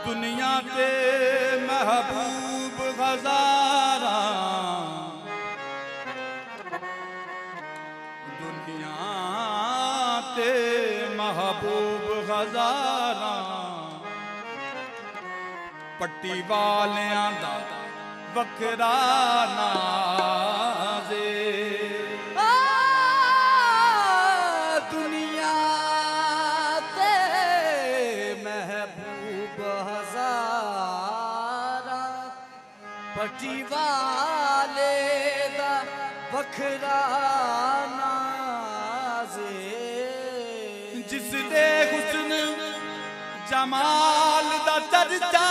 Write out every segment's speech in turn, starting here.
दुनिया ते महबूब हजारा, दुनिया ते महबूब हजारा, पट्टी वालियां दा वखरा नाज़े। दुनिया ते महबूब हजारा, पट्टी वाले दा वखरा नाज़े। जिस दे हुस्न जमाल दा चर्चा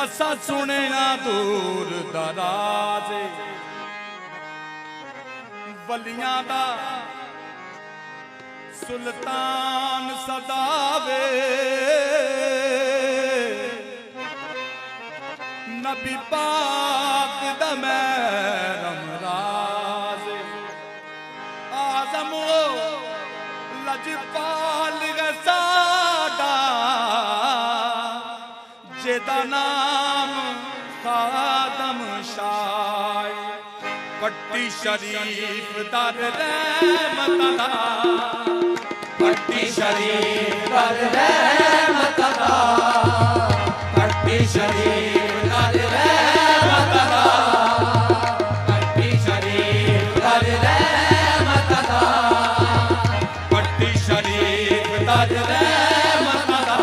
असा सुनिया दूर दराज, वलियां दा सुल्तान सदावे, नबी पाक दा महरम राज। आज़म लजपाल साडा, जेदा नाम खादम शाह, पट्टी शरीफ दर रहमत दा, पट्टी शरीफ दर रहमत दा, पट्टी शरीफ दर रहमत दा, पट्टी शरीफ दर रहमत दा, पट्टी शरीफ दर रहमत दा,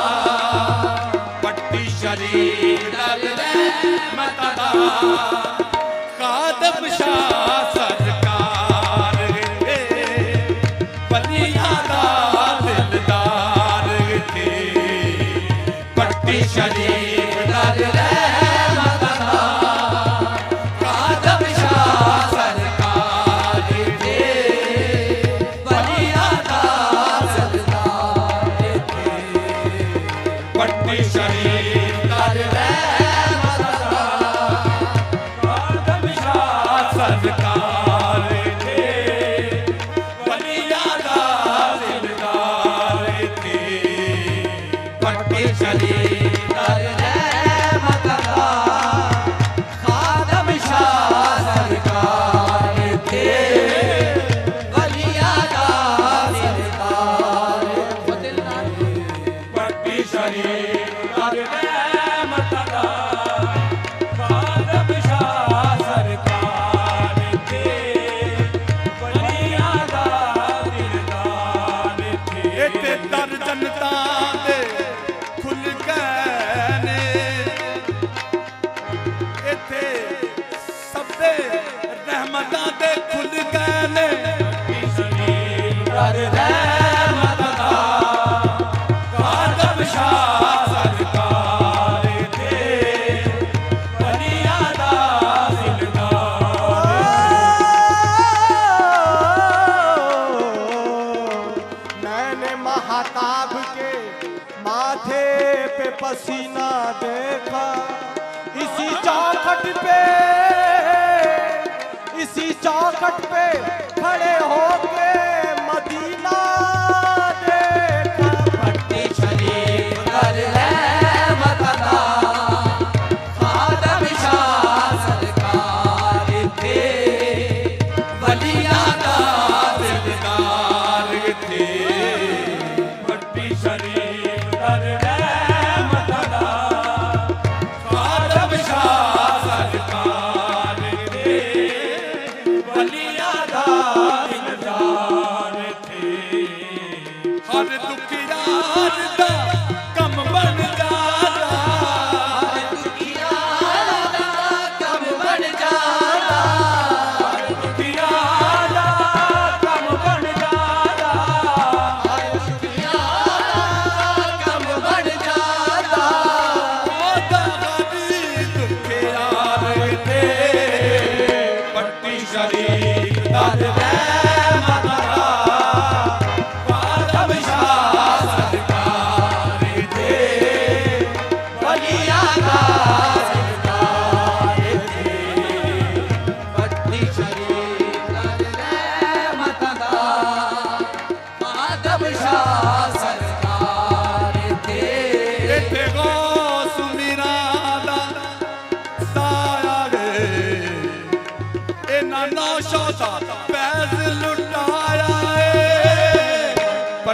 पट्टी शरीफ दर रहमत दा। खादम शाह सरकार वलियां दा दिलदार थे, पट्टी शरीफ दर रहमत दा। खादम शाह सरकार थे, वलियां दा दिलदार थे, पट्टी शरीफ दर रहमत दा। खादम शाह सरकार थे, वलियां दा दिलदार थे, पट्टी शरीफ दर रहमत दा। खादम शाह सरकार थे, वलियां दा दिलदार थे, पट्टी शरीफ दर रहमत दा। खादम शाह सरकार थे, वलियां दा दिलदार थे। इत्थे दर जनतां दे खुल गए ने, इत्थे सबदे रहमतां दे खुल गए ने, पट्टी शरीफ दर रहमत दा। खादम शाह सरकार थे, वलियां दा दिलदार। मैंने महाताब के माथे पे पसीना देखा, इसी चौखट पे खड़े होके मदीना देखा। पट्टी शरीफ दर रहमत दा। खादम शाह सरकार थे, वलियां दा दिलदार थे, पट्टी शरीफ दर रहमत दा। खादम शाह सरकार थे, वलियां दा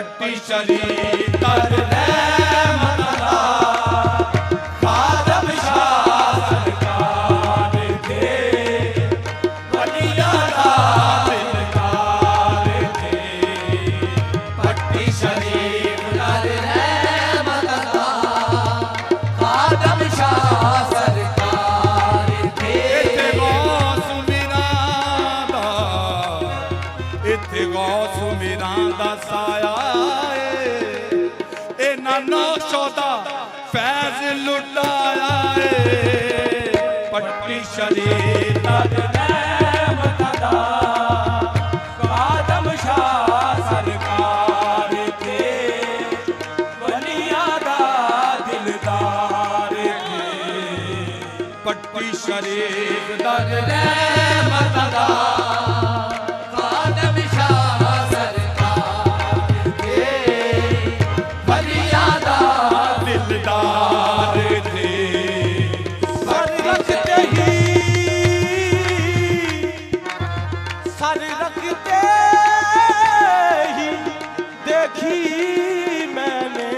पट्टी शरीफ कर रहमत दा खादम शाह सरकार थे वलिया दा दिलदार थे पट्टी शरीफ कर रहमत दा खादम शाह सरकार थे इत्थे गौस मीरां दा साया ए नाना शोदा फैज लुटाया पट्टी शरीफ कर रहमत दा खादम शाह सरकार थे वलिया दा दिलदार थे पट्टी शरीफ कर रहमत दा सर रखते ही देखी मैंने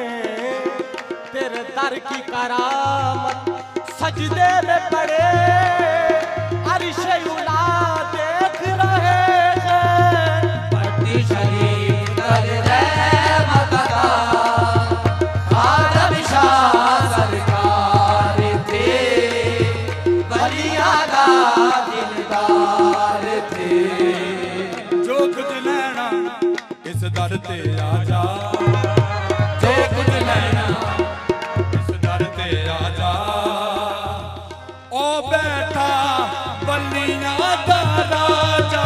तेरे दर की करामत सजदे में पड़े अर्शे उला देख रहे हैं पट्टी शरीफ कर रहमत दा खादम शाह सरकार थे वलिया दा दिलदार थे जो कुछ लेना इस दर ते आजा जो कुछ लेना इस दर ते आजा ओ बैठा बलिया दा राजा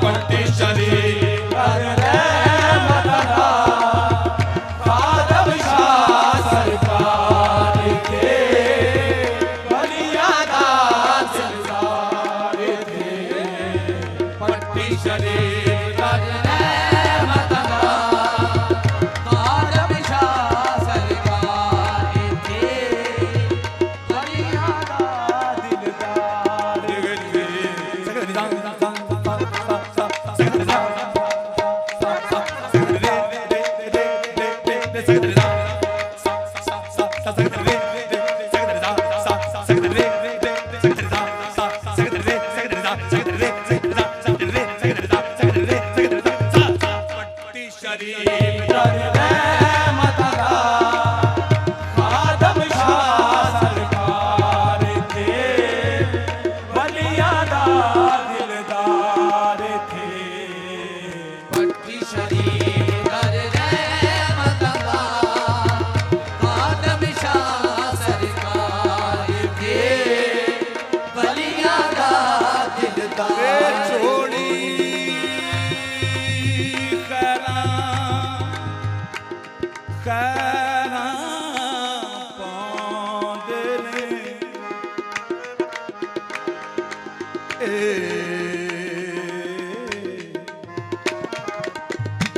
पट्टी शरीफ कर रहमत दा खादम शाह सरकार थे वलिया दा दिलदार थे पट्टी शरीफ कर रहमत दा खादम शाह सरकार थे वलिया दा दिलदार पट्टी शरीफ कर रहमत दा खादम शाह सरकार थे वलिया दा दिलदार थे पट्टी शरीफ कर रहमत दा खादम शाह सरकार थे वलिया दा दिलदार छोड़ी खैरा पाउंदे ने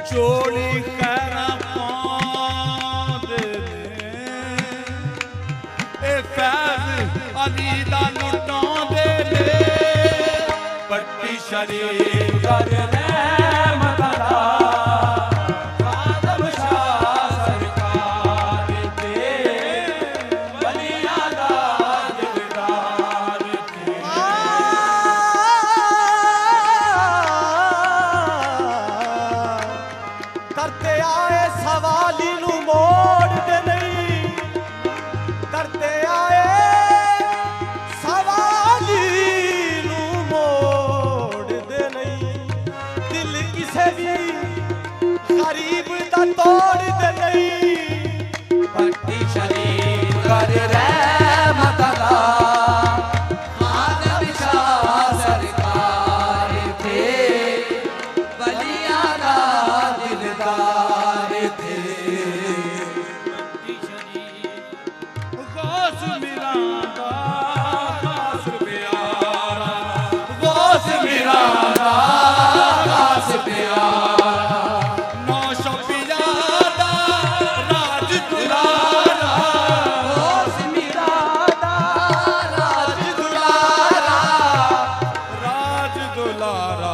चोली खैरा पाउंदे ने फैज अली दा लुटाउंदे ने पट्टी शरीफ कर रहमत दा खादम शाह सरकार थे वलिया दा दिलदार थे करते आए सवाली नू मोड़ दे नहीं करते आए सवाली नू मोड़ दे नहीं दिल किसे भी गरीब दा तोड़ दे नहीं पट्टी शरीफ कर रहमत दा खादम शाह सरकार थे वलिया दा दिलदार थे गौस मीरां दा खास प्यारा गौस मीरां दा खास प्यारा नौशो पिया दा राज दुलारा गौस मीरां दा राज दुलारा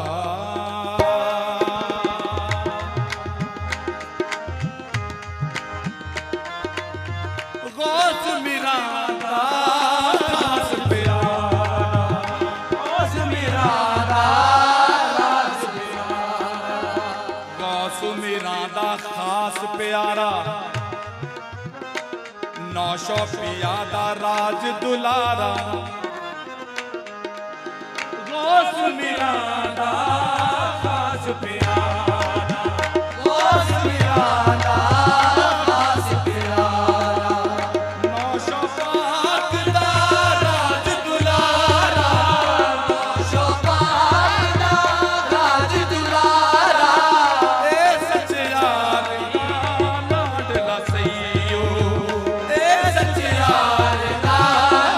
दा खास प्यारा 900 पिया दा राज दुलारा गौस मीरा दा खास प्यारा गौस मीरा दा खास प्यारा 900 पाक दा राज दुलारा 900 पाक दा राज दुलारा ए सचियार लाडला सईयो ए सचियार दा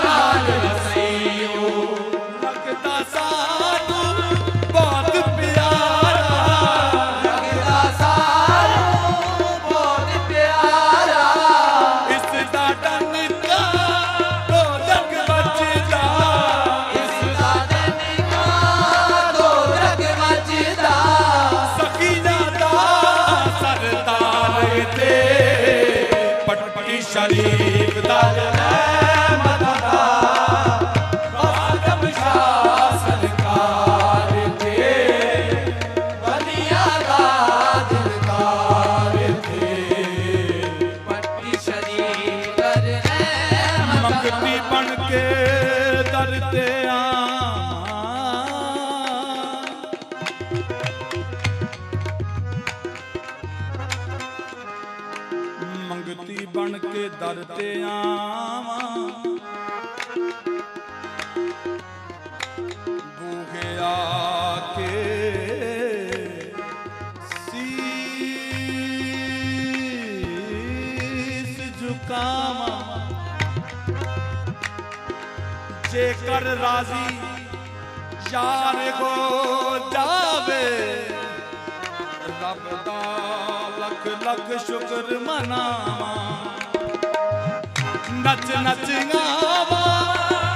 लाडला सईयो लगदा सानू बहुत प्यारा लगदा सानू बहुत प्यारा इस दा टनका तो जग बचदा इस दा टनका तो जग बचदा सकीना दा सरदार ते पटपटी शरीफ दा रहमत दा आदम शाह सरकार थे बलिया दा दिलदार थे पट्टी शरीफ कर मंगती बन के दर ते मंगती बन के दर ते आवां बूहे आके शीस झुकावां जेकर राजी यार को जावे रब दा लख लख शुक्र मनावा नच नच गावा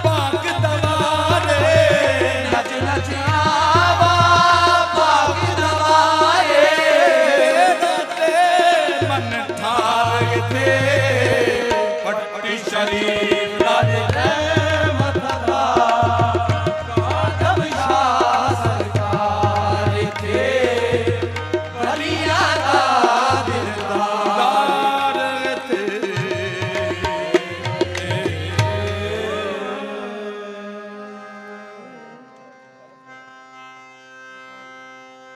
पाक दवारे नच नच